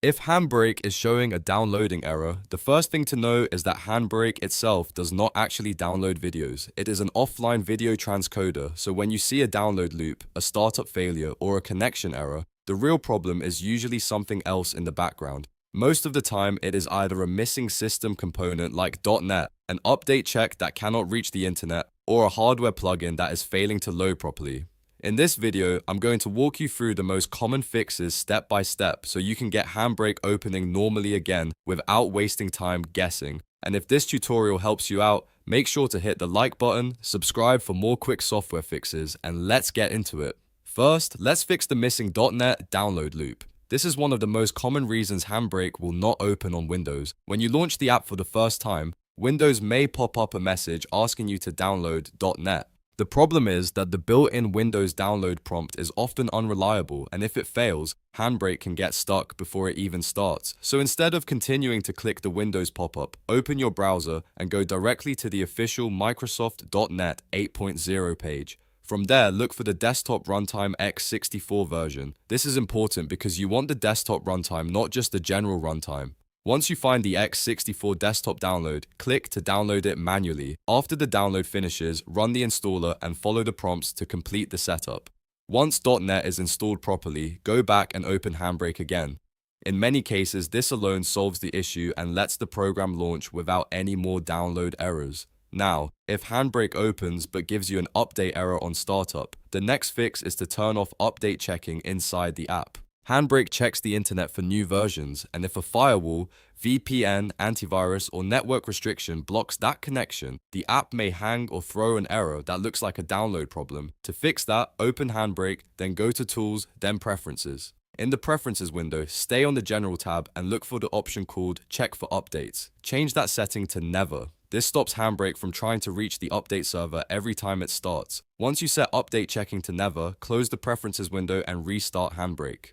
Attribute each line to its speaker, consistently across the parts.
Speaker 1: If HandBrake is showing a downloading error, the first thing to know is that HandBrake itself does not actually download videos. It is an offline video transcoder, so when you see a download loop, a startup failure, or a connection error, the real problem is usually something else in the background. Most of the time, it is either a missing system component like .NET, an update check that cannot reach the internet, or a hardware plugin that is failing to load properly. In this video, I'm going to walk you through the most common fixes step by step so you can get HandBrake opening normally again without wasting time guessing. And if this tutorial helps you out, make sure to hit the like button, subscribe for more quick software fixes, and let's get into it. First, let's fix the missing .NET download loop. This is one of the most common reasons HandBrake will not open on Windows. When you launch the app for the first time, Windows may pop up a message asking you to download .NET. The problem is that the built-in Windows download prompt is often unreliable, and if it fails, HandBrake can get stuck before it even starts. So instead of continuing to click the Windows pop-up, open your browser and go directly to the official Microsoft.NET 8.0 page. From there, look for the desktop runtime x64 version. This is important because you want the desktop runtime, not just the general runtime. Once you find the x64 desktop download, click to download it manually. After the download finishes, run the installer and follow the prompts to complete the setup. Once .NET is installed properly, go back and open HandBrake again. In many cases, this alone solves the issue and lets the program launch without any more download errors. Now, if HandBrake opens but gives you an update error on startup, the next fix is to turn off update checking inside the app. HandBrake checks the internet for new versions, and if a firewall, VPN, antivirus, or network restriction blocks that connection, the app may hang or throw an error that looks like a download problem. To fix that, open HandBrake, then go to Tools, then Preferences. In the Preferences window, stay on the General tab and look for the option called Check for Updates. Change that setting to Never. This stops HandBrake from trying to reach the update server every time it starts. Once you set update checking to Never, close the Preferences window and restart HandBrake.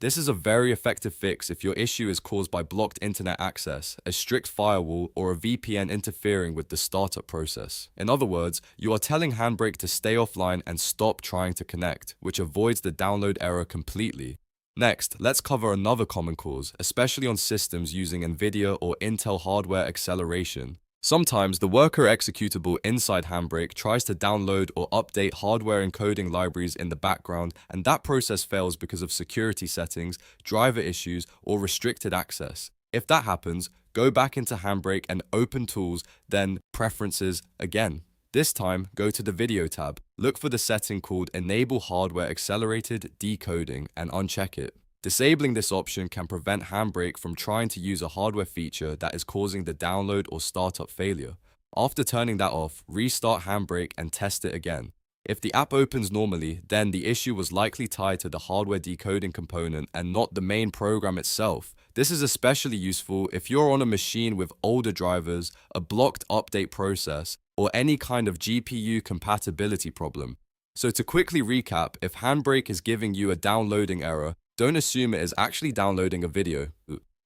Speaker 1: This is a very effective fix if your issue is caused by blocked internet access, a strict firewall, or a VPN interfering with the startup process. In other words, you are telling HandBrake to stay offline and stop trying to connect, which avoids the download error completely. Next, let's cover another common cause, especially on systems using NVIDIA or Intel hardware acceleration. Sometimes the worker executable inside HandBrake tries to download or update hardware encoding libraries in the background, and that process fails because of security settings, driver issues, or restricted access. If that happens, go back into HandBrake and open Tools, then Preferences again. This time, go to the Video tab, look for the setting called Enable Hardware Accelerated Decoding and uncheck it. Disabling this option can prevent HandBrake from trying to use a hardware feature that is causing the download or startup failure. After turning that off, restart HandBrake and test it again. If the app opens normally, then the issue was likely tied to the hardware decoding component and not the main program itself. This is especially useful if you're on a machine with older drivers, a blocked update process, or any kind of GPU compatibility problem. So to quickly recap, if HandBrake is giving you a downloading error, don't assume it is actually downloading a video.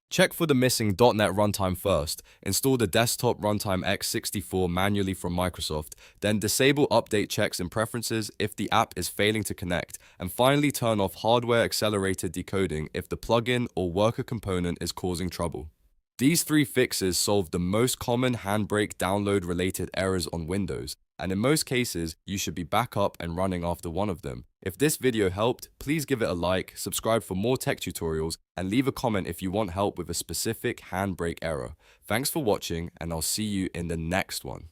Speaker 1: Check for the missing .NET runtime first, install the desktop runtime x64 manually from Microsoft, then disable update checks in Preferences if the app is failing to connect, and finally turn off hardware accelerated decoding if the plugin or worker component is causing trouble. These three fixes solve the most common HandBrake download-related errors on Windows, and in most cases, you should be back up and running after one of them. If this video helped, please give it a like, subscribe for more tech tutorials, and leave a comment if you want help with a specific HandBrake error. Thanks for watching, and I'll see you in the next one.